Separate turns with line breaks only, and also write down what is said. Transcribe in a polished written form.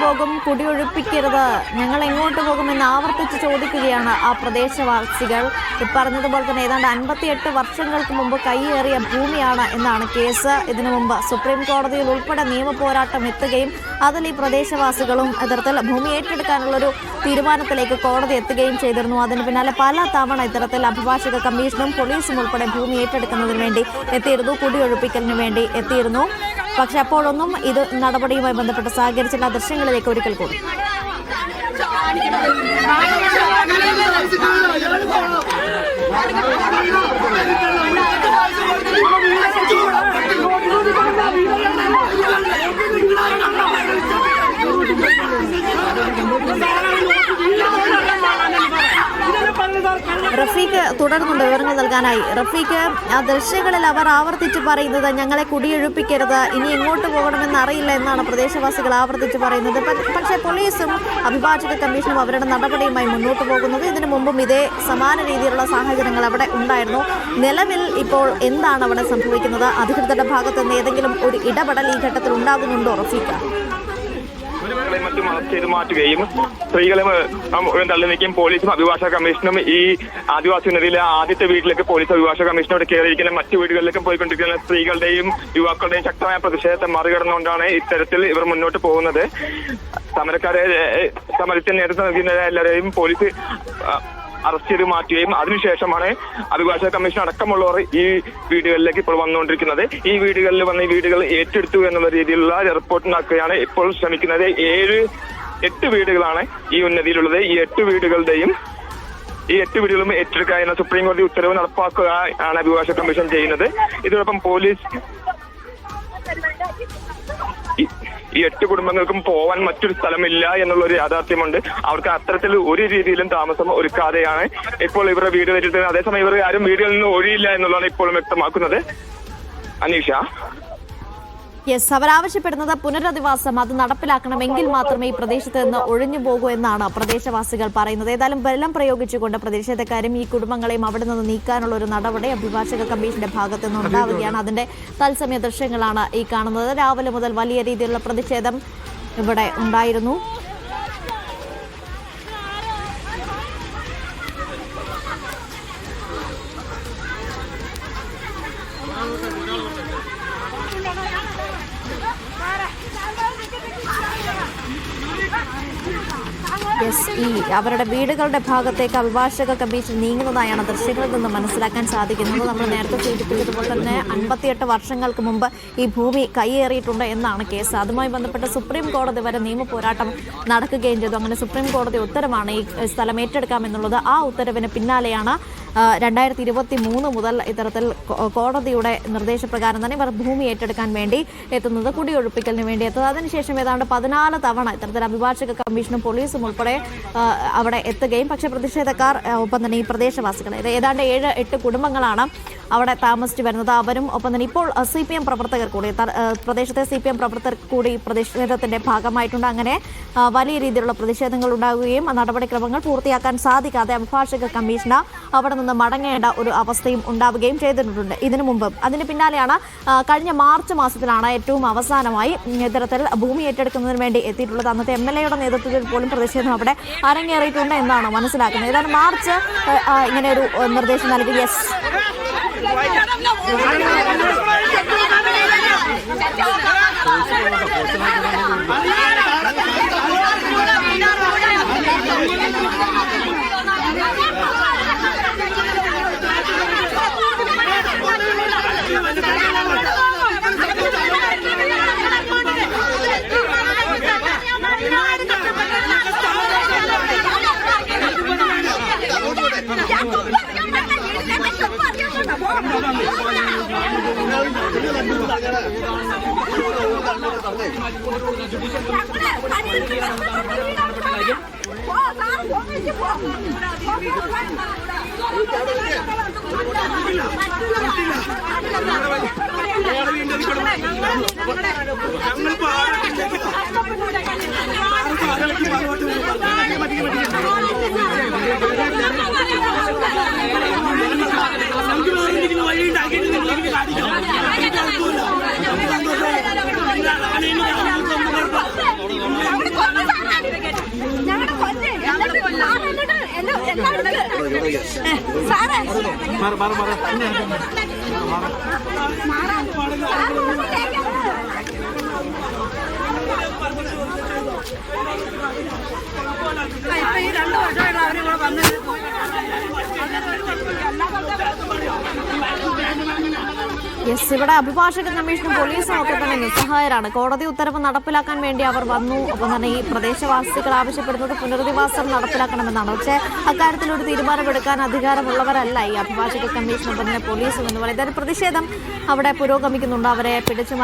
പോകും, കുടിയൊഴിപ്പിക്കരുത്, ഞങ്ങൾ എങ്ങോട്ട് പോകുമെന്ന് ആവർത്തിച്ച് ചോദിക്കുകയാണ് ആ പ്രദേശവാസികൾ. പറഞ്ഞതുപോലെ തന്നെ ഏതാണ്ട് 58 വർഷങ്ങൾക്ക് മുമ്പ് കൈയേറിയ ഭൂമിയാണ് എന്നാണ് കേസ്. ഇതിനു മുമ്പ് സുപ്രീം കോടതിയിൽ ഉൾപ്പെടെ നിയമ പോരാട്ടം എത്തുകയും അതിൽ ഈ പ്രദേശവാസികളും ഇത്തരത്തിൽ ഭൂമി ഏറ്റെടുക്കാനുള്ളൊരു തീരുമാനത്തിലേക്ക് കോടതി എത്തുകയും ചെയ്തിരുന്നു. അതിന് പിന്നാലെ പല തവണ ഇത്തരത്തിൽ അഭിഭാഷക കമ്മീഷനും പോലീസും ഉൾപ്പെടെ ഭൂമി ഏറ്റെടുക്കുന്നതിന് വേണ്ടി എത്തിയിരുന്നു, കുടിയൊഴിപ്പിക്കലിന് വേണ്ടി എത്തിയിരുന്നു. പക്ഷെ അപ്പോഴൊന്നും ഇത് നടപടിയുമായി ബന്ധപ്പെട്ട് സഹകരിച്ചില്ല. ദൃശ്യങ്ങളിലേക്ക് ഒരിക്കൽ കൂടി. റഫീഖ് തുടർന്നുണ്ട് വിവരങ്ങൾ നൽകാനായി. റഫീഖ്, ആ ദൃശ്യങ്ങളിൽ അവർ ആവർത്തിച്ച് പറയുന്നത് ഞങ്ങളെ കുടിയൊഴിപ്പിക്കരുത്, ഇനി എങ്ങോട്ട് പോകണമെന്ന് അറിയില്ല എന്നാണ് പ്രദേശവാസികൾ ആവർത്തിച്ച് പറയുന്നത്. പക്ഷേ പോലീസും അഭിഭാഷക കമ്മീഷനും അവരുടെ നടപടിയുമായി മുന്നോട്ട് പോകുന്നത്. ഇതിനു മുമ്പും ഇതേ സമാന രീതിയിലുള്ള സാഹചര്യങ്ങൾ അവിടെ ഉണ്ടായിരുന്നു. നിലവിൽ ഇപ്പോൾ എന്താണ് അവിടെ സംഭവിക്കുന്നത്? അധികൃതരുടെ ഭാഗത്ത് നിന്ന് ഏതെങ്കിലും ഒരു ഇടപെടൽ ഈ ഘട്ടത്തിൽ ഉണ്ടാകുന്നുണ്ടോ റഫീഖ്?
മറ്റും അറസ്റ്റ് ചെയ്ത് മാറ്റുകയും സ്ത്രീകളെ തള്ളി നീക്കുകയും പോലീസും അഭിഭാഷക കമ്മീഷനും ഈ ആദിവാസി നദിയിലെ ആദ്യത്തെ വീട്ടിലേക്ക് പോലീസ് അഭിഭാഷക കമ്മീഷനോട് കയറിയിരിക്കുന്ന മറ്റു വീടുകളിലേക്കും പോയിക്കൊണ്ടിരിക്കുന്ന സ്ത്രീകളുടെയും യുവാക്കളുടെയും ശക്തമായ പ്രതിഷേധത്തെ മറികടന്നുകൊണ്ടാണ് ഇത്തരത്തിൽ ഇവർ മുന്നോട്ട് പോകുന്നത്. സമരത്തിന് നേതൃത്വം നൽകുന്ന എല്ലാവരെയും പോലീസ് അറസ്റ്റ് ചെയ്ത് മാറ്റുകയും അതിനുശേഷമാണ് അഭിഭാഷക കമ്മീഷൻ അടക്കമുള്ളവർ ഈ വീടുകളിലേക്ക് ഇപ്പോൾ വന്നുകൊണ്ടിരിക്കുന്നത്. ഈ വീടുകളിൽ വന്ന് ഈ വീടുകൾ ഏറ്റെടുത്തു എന്നുള്ള രീതിയിലുള്ള റിപ്പോർട്ട് ഉണ്ടാക്കുകയാണ് ഇപ്പോൾ ശ്രമിക്കുന്നത്. 8 വീടുകളാണ് ഈ ഉന്നതിയിലുള്ളത്. ഈ 8 വീടുകളും ഏറ്റെടുക്കുക എന്ന സുപ്രീം കോടതി ഉത്തരവ് നടപ്പാക്കുക ആണ് അഭിഭാഷക കമ്മീഷൻ ചെയ്യുന്നത്. ഇതോടൊപ്പം പോലീസ് ഈ 8 കുടുംബങ്ങൾക്കും പോവാൻ മറ്റൊരു സ്ഥലമില്ല എന്നുള്ളൊരു യാഥാർത്ഥ്യമുണ്ട്. അവർക്ക് അത്തരത്തിൽ ഒരു രീതിയിലും താമസം ഒരുക്കാതെയാണ് ഇപ്പോൾ ഇവരുടെ വീട് വെച്ചിട്ട്. അതേസമയം ഇവർ ആരും വീടുകളിൽ നിന്ന് ഒഴിയില്ല എന്നുള്ളതാണ് ഇപ്പോൾ വ്യക്തമാക്കുന്നത്. അനീഷ,
യെസ്, അവരാവശ്യപ്പെടുന്നത് പുനരധിവാസം, അത് നടപ്പിലാക്കണമെങ്കിൽ മാത്രമേ ഈ പ്രദേശത്ത് നിന്ന് ഒഴിഞ്ഞു പോകൂ എന്നാണ് പ്രദേശവാസികൾ പറയുന്നത്. ഏതായാലും ബലം പ്രയോഗിച്ചുകൊണ്ട് പ്രതിഷേധക്കാരും ഈ കുടുംബങ്ങളെയും അവിടെ നിന്ന് നീക്കാനുള്ള ഒരു നടപടി അഭിഭാഷക കമ്മീഷന്റെ ഭാഗത്തു നിന്ന് ഉണ്ടാവുകയാണ്. അതിന്റെ തത്സമയ ദൃശ്യങ്ങളാണ് ഈ കാണുന്നത്. രാവിലെ മുതൽ വലിയ രീതിയിലുള്ള പ്രതിഷേധം ഇവിടെ ഉണ്ടായിരുന്നു. ഈ അവരുടെ വീടുകളുടെ ഭാഗത്തേക്ക് അഭിഭാഷക കമ്മീഷൻ നീങ്ങുന്നതായാണ് ദൃശ്യങ്ങളിൽ നിന്ന് മനസ്സിലാക്കാൻ സാധിക്കുന്നത്. നമ്മൾ നേരത്തെ സൂചിപ്പിച്ചതുപോലെ തന്നെ 58 വർഷങ്ങൾക്ക് മുമ്പ് ഈ ഭൂമി കൈയേറിയിട്ടുണ്ട് എന്നാണ് കേസ്. അതുമായി ബന്ധപ്പെട്ട് സുപ്രീം കോടതി വരെ നിയമ പോരാട്ടം നടക്കുകയും ചെയ്തു. അങ്ങനെ സുപ്രീം കോടതി ഉത്തരവാണ് ഈ സ്ഥലം ഏറ്റെടുക്കാമെന്നുള്ളത്. ആ ഉത്തരവിന് പിന്നാലെയാണ് 2023 മുതൽ ഇത്തരത്തിൽ കോടതിയുടെ നിർദ്ദേശപ്രകാരം തന്നെ ഇവർ ഭൂമി ഏറ്റെടുക്കാൻ വേണ്ടി എത്തുന്നത്, കുടിയൊഴിപ്പിക്കലിന് വേണ്ടി എത്തുന്നത്. അതിനുശേഷം ഏതാണ്ട് 14 തവണ ഇത്തരത്തിൽ അഭിഭാഷക കമ്മീഷനും പോലീസും ഉൾപ്പെടെ അവിടെ എത്തുകയും പക്ഷേ പ്രതിഷേധക്കാർ ഒപ്പം തന്നെ ഈ പ്രദേശവാസികൾ ഏതാണ്ട് 7-8 കുടുംബങ്ങളാണ് അവിടെ താമസിച്ചു വരുന്നത്. അവരും ഒപ്പം തന്നെ ഇപ്പോൾ CPM പ്രവർത്തകർ കൂടി പ്രദേശത്തെ CPM പ്രവർത്തകർ കൂടി പ്രതിഷേധത്തിന്റെ ഭാഗമായിട്ടുണ്ട്. അങ്ങനെ വലിയ രീതിയിലുള്ള പ്രതിഷേധങ്ങൾ ഉണ്ടാകുകയും നടപടിക്രമങ്ങൾ പൂർത്തിയാക്കാൻ സാധിക്കാതെ അഭിഭാഷക കമ്മീഷന് അവിടെ നിന്ന് മടങ്ങേണ്ട ഒരു അവസ്ഥയും ഉണ്ടാവുകയും ചെയ്തിട്ടുണ്ട് ഇതിനു മുമ്പ്. അതിന് പിന്നാലെയാണ് കഴിഞ്ഞ മാർച്ച് മാസത്തിലാണ് ഏറ്റവും അവസാനമായി ഇത്തരത്തിൽ ഭൂമി ഏറ്റെടുക്കുന്നതിന് വേണ്ടി എത്തിയിട്ടുള്ളത്. അന്നത്തെ MLAയുടെ നേതൃത്വത്തിൽ പോലും പ്രതിഷേധം അവിടെ അരങ്ങേറിയിട്ടുണ്ട് എന്നാണ് മനസ്സിലാക്കുന്നത്. ഏതാണ്ട് മാർച്ച് ഇങ്ങനെ ഒരു നിർദ്ദേശം നൽകി. യെസ്,
വഴി ഈ 2 വർഷമായിട്ട് അവരിവിടെ വന്നിട്ട്
യെസ്, ഇവിടെ അഭിഭാഷക കമ്മീഷനും പോലീസും ഒക്കെ തന്നെ നിസ്സഹായരാണ്. കോടതി ഉത്തരവ് നടപ്പിലാക്കാൻ വേണ്ടി അവർ വന്നു. ഒപ്പം തന്നെ ഈ പ്രദേശവാസികൾ ആവശ്യപ്പെടുന്നത് പുനരധിവാസം നടപ്പിലാക്കണമെന്നാണ്. പക്ഷേ അക്കാര്യത്തിൽ ഒരു തീരുമാനമെടുക്കാൻ അധികാരമുള്ളവരല്ല ഈ അഭിഭാഷക കമ്മീഷനും തന്നെ പോലീസും എന്ന് പറയുന്നത്. പ്രതിഷേധം അവിടെ പുരോഗമിക്കുന്നുണ്ട്. അവരെ പിടിച്ചു